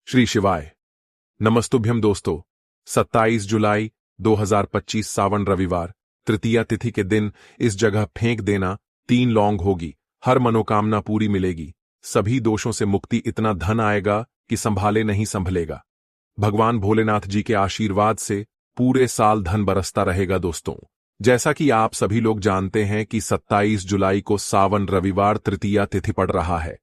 श्री शिवाय नमस्तुभ्यम दोस्तों। 27 जुलाई 2025 सावन रविवार तृतीया तिथि के दिन इस जगह फेंक देना 3 लौंग होगी। हर मनोकामना पूरी मिलेगी। सभी दोषों से मुक्ति, इतना धन आएगा कि संभाले नहीं संभलेगा। भगवान भोलेनाथ जी के आशीर्वाद से पूरे साल धन बरसता रहेगा। दोस्तों, जैसा कि आप सभी लोग जानते हैं कि 27 जुलाई को सावन रविवार तृतीया तिथि पड़ रहा है।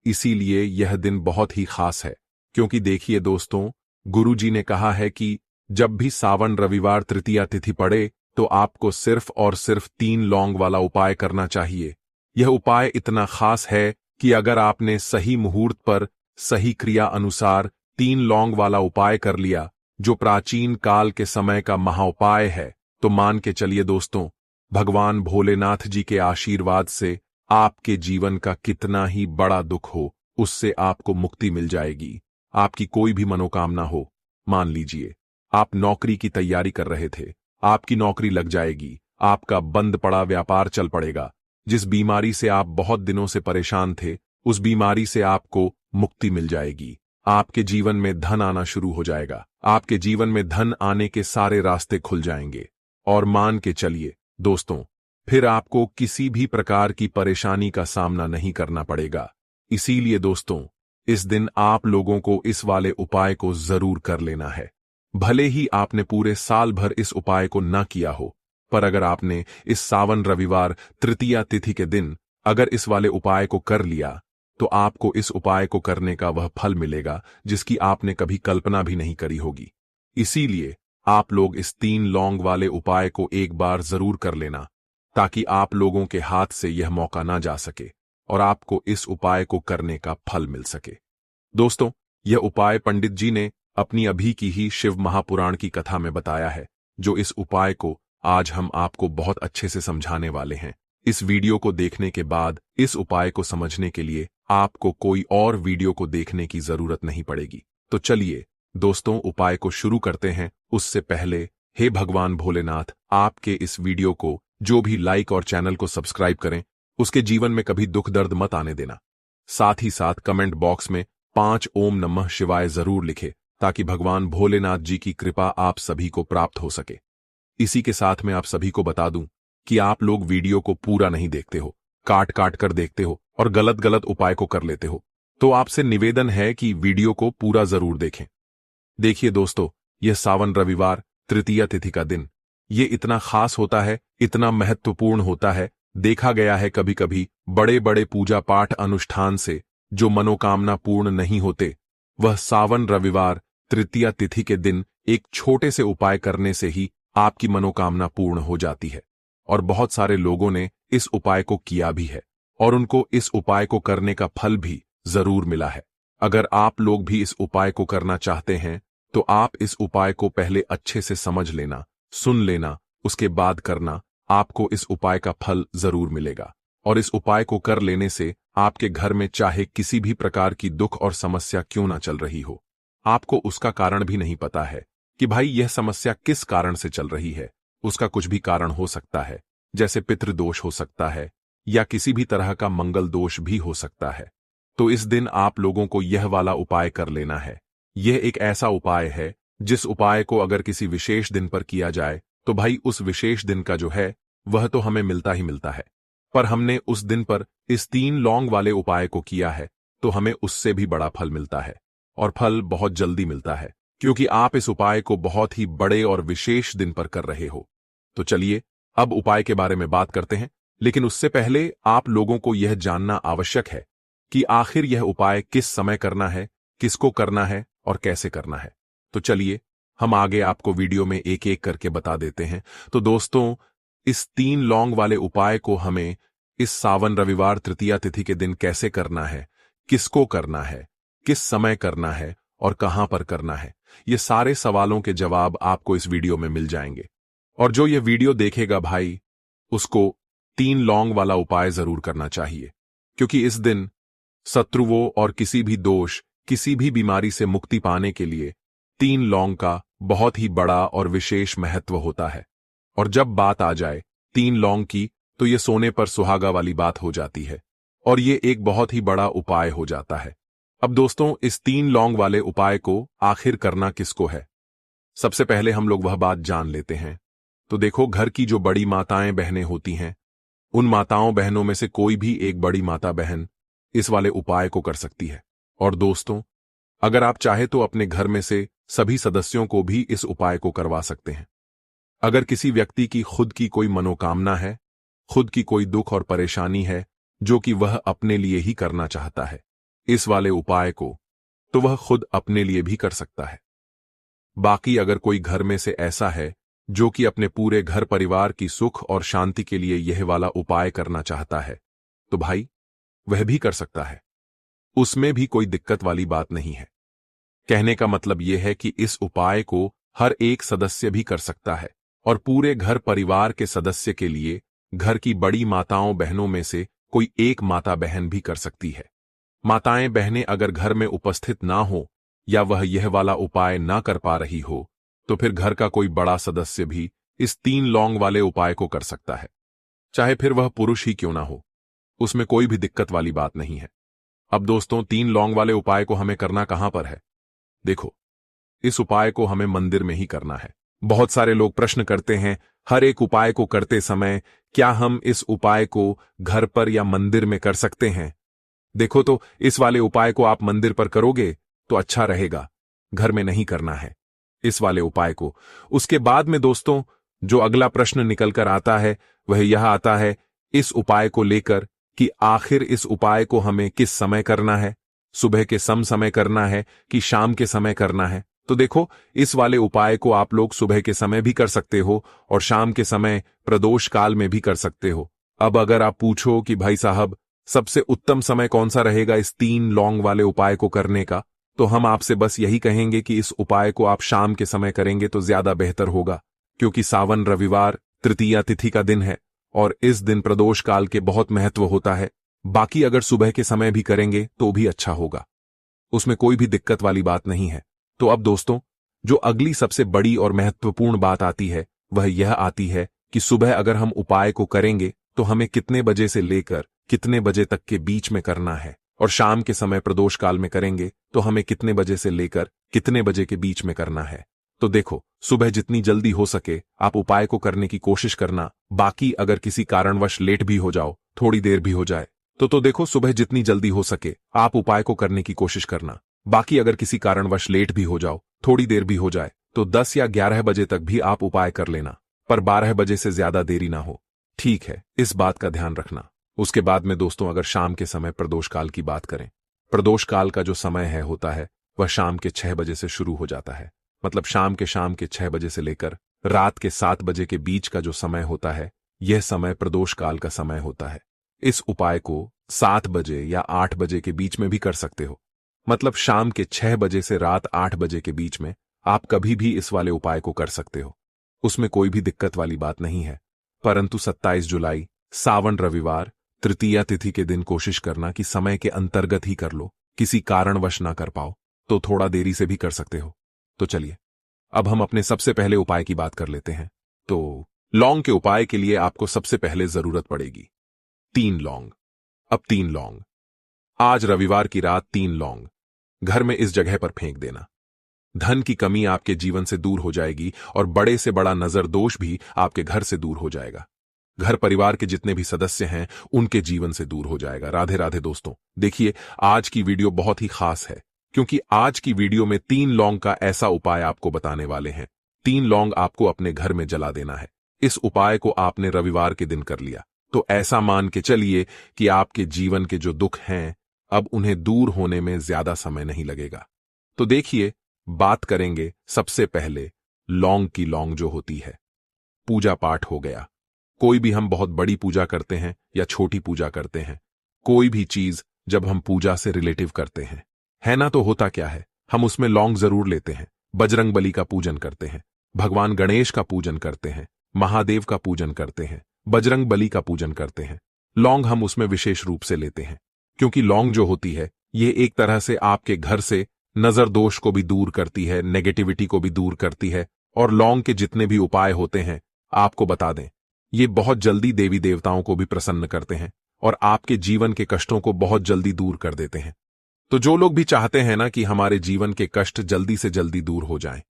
इसीलिए यह दिन बहुत ही खास है, क्योंकि देखिए दोस्तों, गुरु जी ने कहा है कि जब भी सावन रविवार तृतीया तिथि पड़े तो आपको सिर्फ और सिर्फ 3 लौंग वाला उपाय करना चाहिए। यह उपाय इतना खास है कि अगर आपने सही मुहूर्त पर सही क्रिया अनुसार 3 लौंग वाला उपाय कर लिया, जो प्राचीन काल के समय का महाउपाय है, तो मान के चलिए दोस्तों, भगवान भोलेनाथ जी के आशीर्वाद से आपके जीवन का कितना ही बड़ा दुख हो, उससे आपको मुक्ति मिल जाएगी। आपकी कोई भी मनोकामना हो, मान लीजिए आप नौकरी की तैयारी कर रहे थे, आपकी नौकरी लग जाएगी। आपका बंद पड़ा व्यापार चल पड़ेगा। जिस बीमारी से आप बहुत दिनों से परेशान थे, उस बीमारी से आपको मुक्ति मिल जाएगी। आपके जीवन में धन आना शुरू हो जाएगा। आपके जीवन में धन आने के सारे रास्ते खुल जाएंगे। और मान के चलिए दोस्तों, फिर आपको किसी भी प्रकार की परेशानी का सामना नहीं करना पड़ेगा। इसीलिए दोस्तों, इस दिन आप लोगों को इस वाले उपाय को जरूर कर लेना है। भले ही आपने पूरे साल भर इस उपाय को न किया हो, पर अगर आपने इस सावन रविवार तृतीया तिथि के दिन अगर इस वाले उपाय को कर लिया, तो आपको इस उपाय को करने का वह फल मिलेगा जिसकी आपने कभी कल्पना भी नहीं करी होगी। इसीलिए आप लोग इस 3 लौंग वाले उपाय को एक बार जरूर कर लेना, ताकि आप लोगों के हाथ से यह मौका ना जा सके और आपको इस उपाय को करने का फल मिल सके। दोस्तों, यह उपाय पंडित जी ने अपनी अभी की ही शिव महापुराण की कथा में बताया है, जो इस उपाय को आज हम आपको बहुत अच्छे से समझाने वाले हैं। इस वीडियो को देखने के बाद इस उपाय को समझने के लिए आपको कोई और वीडियो को देखने की जरूरत नहीं पड़ेगी। तो चलिए दोस्तों, उपाय को शुरू करते हैं। उससे पहले हे भगवान भोलेनाथ, आपके इस वीडियो को जो भी लाइक और चैनल को सब्सक्राइब करें, उसके जीवन में कभी दुख दर्द मत आने देना। साथ ही साथ कमेंट बॉक्स में 5 ओम नमः शिवाय जरूर लिखे, ताकि भगवान भोलेनाथ जी की कृपा आप सभी को प्राप्त हो सके। इसी के साथ मैं आप सभी को बता दूं कि आप लोग वीडियो को पूरा नहीं देखते हो, काट काट कर देखते हो और गलत गलत उपाय को कर लेते हो। तो आपसे निवेदन है कि वीडियो को पूरा जरूर देखें। देखिए दोस्तों, यह सावन रविवार तृतीया तिथि का दिन, ये इतना खास होता है, इतना महत्वपूर्ण होता है। देखा गया है कभी कभी बड़े बड़े पूजा पाठ अनुष्ठान से जो मनोकामना पूर्ण नहीं होते, वह सावन रविवार तृतीया तिथि के दिन एक छोटे से उपाय करने से ही आपकी मनोकामना पूर्ण हो जाती है। और बहुत सारे लोगों ने इस उपाय को किया भी है और उनको इस उपाय को करने का फल भी जरूर मिला है। अगर आप लोग भी इस उपाय को करना चाहते हैं, तो आप इस उपाय को पहले अच्छे से समझ लेना, सुन लेना, उसके बाद करना। आपको इस उपाय का फल जरूर मिलेगा। और इस उपाय को कर लेने से आपके घर में चाहे किसी भी प्रकार की दुख और समस्या क्यों ना चल रही हो, आपको उसका कारण भी नहीं पता है कि भाई यह समस्या किस कारण से चल रही है। उसका कुछ भी कारण हो सकता है, जैसे पितृदोष हो सकता है या किसी भी तरह का मंगल दोष भी हो सकता है। तो इस दिन आप लोगों को यह वाला उपाय कर लेना है। यह एक ऐसा उपाय है जिस उपाय को अगर किसी विशेष दिन पर किया जाए, तो भाई उस विशेष दिन का जो है वह तो हमें मिलता ही मिलता है। पर हमने उस दिन पर इस 3 लौंग वाले उपाय को किया है, तो हमें उससे भी बड़ा फल मिलता है। और फल बहुत जल्दी मिलता है, क्योंकि आप इस उपाय को बहुत ही बड़े और विशेष दिन पर कर रहे हो। तो चलिए अब उपाय के बारे में बात करते हैं। लेकिन उससे पहले आप लोगों को यह जानना आवश्यक है कि आखिर यह उपाय किस समय करना है, किसको करना है और कैसे करना है। तो चलिए हम आगे आपको वीडियो में एक एक करके बता देते हैं। तो दोस्तों, इस 3 लौंग वाले उपाय को हमें इस सावन रविवार तृतीया तिथि के दिन कैसे करना है, किसको करना है, किस समय करना है और कहां पर करना है, ये सारे सवालों के जवाब आपको इस वीडियो में मिल जाएंगे। और जो ये वीडियो देखेगा भाई, उसको 3 लौंग वाला उपाय जरूर करना चाहिए, क्योंकि इस दिन शत्रुओं और किसी भी दोष, किसी भी बीमारी से मुक्ति पाने के लिए 3 लौंग का बहुत ही बड़ा और विशेष महत्व होता है। और जब बात आ जाए 3 लौंग की, तो ये सोने पर सुहागा वाली बात हो जाती है और ये एक बहुत ही बड़ा उपाय हो जाता है। अब दोस्तों, इस 3 लौंग वाले उपाय को आखिर करना किसको है? सबसे पहले हम लोग वह बात जान लेते हैं। तो देखो, घर की जो बड़ी माताएं बहनें होती हैं, उन माताओं बहनों में से कोई भी एक बड़ी माता बहन इस वाले उपाय को कर सकती है। और दोस्तों, अगर आप चाहे तो अपने घर में से सभी सदस्यों को भी इस उपाय को करवा सकते हैं। अगर किसी व्यक्ति की खुद की कोई मनोकामना है, खुद की कोई दुख और परेशानी है जो कि वह अपने लिए ही करना चाहता है इस वाले उपाय को, तो वह खुद अपने लिए भी कर सकता है। बाकी अगर कोई घर में से ऐसा है जो कि अपने पूरे घर परिवार की सुख और शांति के लिए यह वाला उपाय करना चाहता है, तो भाई वह भी कर सकता है। उसमें भी कोई दिक्कत वाली बात नहीं है। कहने का मतलब यह है कि इस उपाय को हर एक सदस्य भी कर सकता है और पूरे घर परिवार के सदस्य के लिए घर की बड़ी माताओं बहनों में से कोई एक माता बहन भी कर सकती है। माताएं बहनें अगर घर में उपस्थित ना हो या वह यह वाला उपाय ना कर पा रही हो, तो फिर घर का कोई बड़ा सदस्य भी इस 3 लौंग वाले उपाय को कर सकता है, चाहे फिर वह पुरुष ही क्यों ना हो। उसमें कोई भी दिक्कत वाली बात नहीं है। अब दोस्तों, 3 लौंग वाले उपाय को हमें करना कहां पर है? देखो, इस उपाय को हमें मंदिर में ही करना है। बहुत सारे लोग प्रश्न करते हैं, हर एक उपाय को करते समय क्या हम इस उपाय को घर पर या मंदिर में कर सकते हैं? देखो, तो इस वाले उपाय को आप मंदिर पर करोगे तो अच्छा रहेगा, घर में नहीं करना है इस वाले उपाय को। उसके बाद में दोस्तों, जो अगला प्रश्न निकलकर आता है वह यह आता है इस उपाय को लेकर कि आखिर इस उपाय को हमें किस समय करना है? सुबह के समय करना है कि शाम के समय करना है? तो देखो, इस वाले उपाय को आप लोग सुबह के समय भी कर सकते हो और शाम के समय प्रदोष काल में भी कर सकते हो। अब अगर आप पूछो कि भाई साहब, सबसे उत्तम समय कौन सा रहेगा इस 3 लौंग वाले उपाय को करने का, तो हम आपसे बस यही कहेंगे कि इस उपाय को आप शाम के समय करेंगे तो ज्यादा बेहतर होगा, क्योंकि सावन रविवार तृतीया तिथि का दिन है और इस दिन प्रदोष काल के बहुत महत्व होता है। बाकी अगर सुबह के समय भी करेंगे तो भी अच्छा होगा, उसमें कोई भी दिक्कत वाली बात नहीं है। तो अब दोस्तों, जो अगली सबसे बड़ी और महत्वपूर्ण बात आती है वह यह आती है कि सुबह अगर हम उपाय को करेंगे तो हमें कितने बजे से लेकर कितने बजे तक के बीच में करना है, और शाम के समय प्रदोष काल में करेंगे तो हमें कितने बजे से लेकर कितने बजे के बीच में करना है। तो देखो, सुबह जितनी जल्दी हो सके आप उपाय को करने की कोशिश करना। बाकी अगर किसी कारणवश लेट भी हो जाओ, थोड़ी देर भी हो जाए, तो देखो, सुबह जितनी जल्दी हो सके आप उपाय को करने की कोशिश करना। बाकी अगर किसी कारणवश लेट भी हो जाओ, थोड़ी देर भी हो जाए, तो 10 या 11 बजे तक भी आप उपाय कर लेना, पर 12 बजे से ज्यादा देरी ना हो। ठीक है, इस बात का ध्यान रखना। उसके बाद में दोस्तों, अगर शाम के समय प्रदोष काल की बात करें, प्रदोष काल का जो समय है होता है वह शाम के 6 बजे से शुरू हो जाता है। मतलब शाम के 6 बजे से लेकर रात के 7 बजे के बीच का जो समय होता है, यह समय प्रदोष काल का समय होता है। इस उपाय को 7 बजे या 8 बजे के बीच में भी कर सकते हो। मतलब शाम के 6 बजे से रात 8 बजे के बीच में आप कभी भी इस वाले उपाय को कर सकते हो, उसमें कोई भी दिक्कत वाली बात नहीं है। परंतु 27 जुलाई सावन रविवार तृतीया तिथि के दिन कोशिश करना कि समय के अंतर्गत ही कर लो। किसी कारणवश ना कर पाओ तो थोड़ा देरी से भी कर सकते हो। तो चलिए, अब हम अपने सबसे पहले उपाय की बात कर लेते हैं। तो लौंग के उपाय के लिए आपको सबसे पहले जरूरत पड़ेगी 3 लौंग। अब 3 लौंग, आज रविवार की रात 3 लौंग घर में इस जगह पर फेंक देना। धन की कमी आपके जीवन से दूर हो जाएगी और बड़े से बड़ा नजर दोष भी आपके घर से दूर हो जाएगा। घर परिवार के जितने भी सदस्य हैं उनके जीवन से दूर हो जाएगा। राधे राधे दोस्तों। देखिए, आज की वीडियो बहुत ही खास है, क्योंकि आज की वीडियो में 3 लौंग का ऐसा उपाय आपको बताने वाले हैं। 3 लौंग आपको अपने घर में जला देना है। इस उपाय को आपने रविवार के दिन कर लिया तो ऐसा मान के चलिए कि आपके जीवन के जो दुख हैं अब उन्हें दूर होने में ज्यादा समय नहीं लगेगा। तो देखिए, बात करेंगे सबसे पहले लौंग की। लौंग जो होती है, पूजा पाठ हो गया, कोई भी हम बहुत बड़ी पूजा करते हैं या छोटी पूजा करते हैं, कोई भी चीज जब हम पूजा से रिलेटिव करते हैं, है ना, तो होता क्या है, हम उसमें लौंग जरूर लेते हैं। बजरंग बली का पूजन करते हैं, भगवान गणेश का पूजन करते हैं, महादेव का पूजन करते हैं, बजरंग बली का पूजन करते हैं। लौंग हम उसमें विशेष रूप से लेते हैं, क्योंकि लौंग जो होती है ये एक तरह से आपके घर से नजर दोष को भी दूर करती है, नेगेटिविटी को भी दूर करती है। और लौंग के जितने भी उपाय होते हैं आपको बता दें, ये बहुत जल्दी देवी देवताओं को भी प्रसन्न करते हैं और आपके जीवन के कष्टों को बहुत जल्दी दूर कर देते हैं। तो जो लोग भी चाहते हैं ना कि हमारे जीवन के कष्ट जल्दी से जल्दी दूर हो जाएं,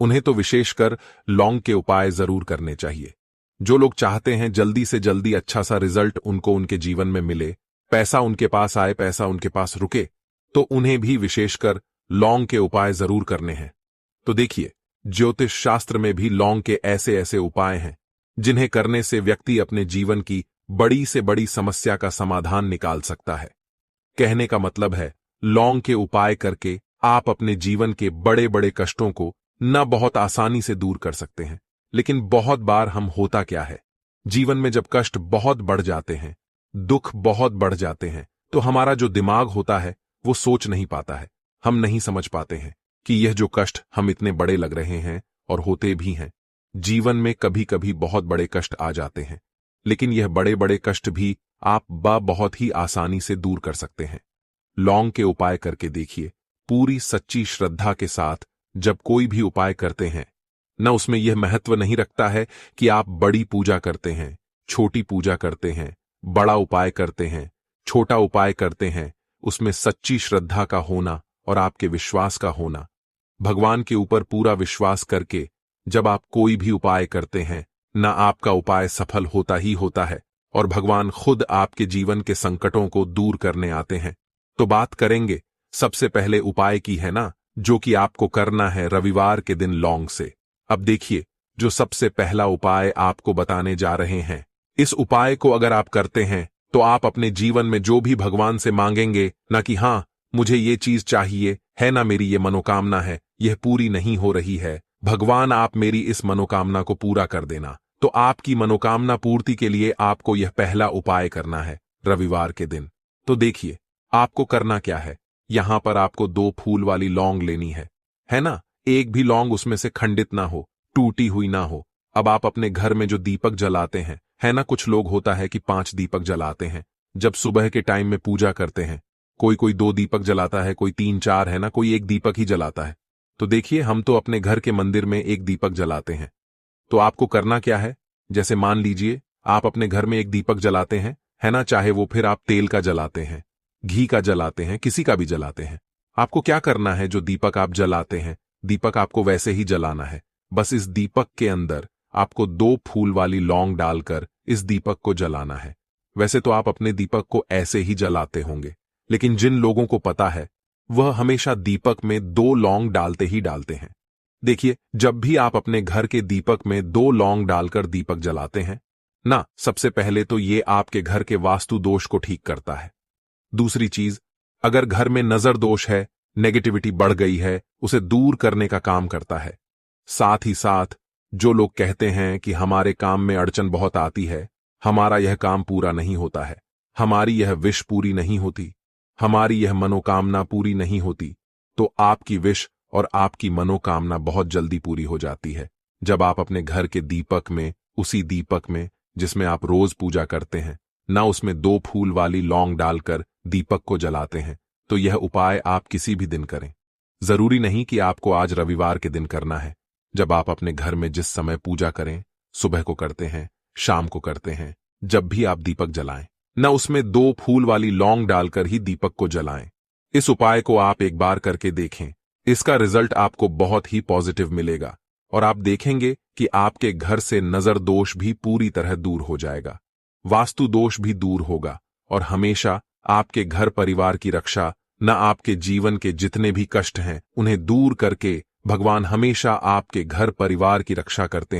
उन्हें तो विशेषकर लौंग के उपाय जरूर करने चाहिए। जो लोग चाहते हैं जल्दी से जल्दी अच्छा सा रिजल्ट उनको उनके जीवन में मिले, पैसा उनके पास आए, पैसा उनके पास रुके, तो उन्हें भी विशेषकर लौंग के उपाय जरूर करने हैं। तो देखिए, ज्योतिष शास्त्र में भी लौंग के ऐसे ऐसे उपाय हैं जिन्हें करने से व्यक्ति अपने जीवन की बड़ी से बड़ी समस्या का समाधान निकाल सकता है। कहने का मतलब है, लौंग के उपाय करके आप अपने जीवन के बड़े बड़े कष्टों को न बहुत आसानी से दूर कर सकते हैं। लेकिन बहुत बार हम होता क्या है, जीवन में जब कष्ट बहुत बढ़ जाते हैं, दुख बहुत बढ़ जाते हैं, तो हमारा जो दिमाग होता है वो सोच नहीं पाता है। हम नहीं समझ पाते हैं कि यह जो कष्ट हम इतने बड़े लग रहे हैं, और होते भी हैं। जीवन में कभी कभी बहुत बड़े कष्ट आ जाते हैं, लेकिन यह बड़े बड़े कष्ट भी आप बहुत ही आसानी से दूर कर सकते हैं। लौंग के उपाय करके देखिए। पूरी सच्ची श्रद्धा के साथ जब कोई भी उपाय करते हैं न, उसमें यह महत्व नहीं रखता है कि आप बड़ी पूजा करते हैं, छोटी पूजा करते हैं, बड़ा उपाय करते हैं, छोटा उपाय करते हैं। उसमें सच्ची श्रद्धा का होना और आपके विश्वास का होना, भगवान के ऊपर पूरा विश्वास करके जब आप कोई भी उपाय करते हैं, न आपका उपाय सफल होता ही होता है और भगवान खुद आपके जीवन के संकटों को दूर करने आते हैं। तो बात करेंगे सबसे पहले उपाय की, है ना, जो कि आपको करना है रविवार के दिन लौंग से। अब देखिए, जो सबसे पहला उपाय आपको बताने जा रहे हैं, इस उपाय को अगर आप करते हैं तो आप अपने जीवन में जो भी भगवान से मांगेंगे ना, कि हाँ मुझे ये चीज चाहिए है ना, मेरी ये मनोकामना है, यह पूरी नहीं हो रही है, भगवान आप मेरी इस मनोकामना को पूरा कर देना। तो आपकी मनोकामना पूर्ति के लिए आपको यह पहला उपाय करना है रविवार के दिन। तो देखिए, आपको करना क्या है। यहां पर आपको 2 फूल वाली लौंग लेनी है ना। एक भी लौंग उसमें से खंडित ना हो, टूटी हुई ना हो। अब आप अपने घर में जो दीपक जलाते हैं, है ना, कुछ लोग होता है कि 5 दीपक जलाते हैं जब सुबह के टाइम में पूजा करते हैं। कोई 2 दीपक जलाता है, कोई 3-4, है ना, कोई 1 दीपक ही जलाता है। तो देखिए, हम तो अपने घर के मंदिर में 1 दीपक जलाते हैं। तो आपको करना क्या है, जैसे मान लीजिए आप अपने घर में 1 दीपक जलाते हैं, है ना, चाहे वो फिर आप तेल का जलाते हैं, घी का जलाते हैं, किसी का भी जलाते हैं। आपको क्या करना है, जो दीपक आप जलाते हैं, दीपक आपको वैसे ही जलाना है। बस इस दीपक के अंदर आपको 2 फूल वाली लौंग डालकर इस दीपक को जलाना है। वैसे तो आप अपने दीपक को ऐसे ही जलाते होंगे, लेकिन जिन लोगों को पता है वह हमेशा दीपक में 2 लौंग डालते ही डालते हैं। देखिए, जब भी आप अपने घर के दीपक में 2 लौंग डालकर दीपक जलाते हैं ना, सबसे पहले तो ये आपके घर के वास्तु दोष को ठीक करता है। दूसरी चीज, अगर घर में नजर दोष है, नेगेटिविटी बढ़ गई है, उसे दूर करने का काम करता है। साथ ही साथ जो लोग कहते हैं कि हमारे काम में अड़चन बहुत आती है, हमारा यह काम पूरा नहीं होता है, हमारी यह विश पूरी नहीं होती, हमारी यह मनोकामना पूरी नहीं होती, तो आपकी विश और आपकी मनोकामना बहुत जल्दी पूरी हो जाती है जब आप अपने घर के दीपक में, उसी दीपक में जिसमें आप रोज पूजा करते हैं ना, उसमें 2 फूल वाली लौंग डालकर दीपक को जलाते हैं। तो यह उपाय आप किसी भी दिन करें। जरूरी नहीं कि आपको आज रविवार के दिन करना है। जब आप अपने घर में जिस समय पूजा करें, सुबह को करते हैं, शाम को करते हैं, जब भी आप दीपक जलाएं ना, उसमें 2 फूल वाली लौंग डालकर ही दीपक को जलाएं। इस उपाय को आप एक बार करके देखें, इसका रिजल्ट आपको बहुत ही पॉजिटिव मिलेगा और आप देखेंगे कि आपके घर से नजर दोष भी पूरी तरह दूर हो जाएगा, वास्तु दोष भी दूर होगा और हमेशा आपके घर परिवार की रक्षा, न आपके जीवन के जितने भी कष्ट हैं उन्हें दूर करके भगवान हमेशा आपके घर परिवार की रक्षा करते हैं।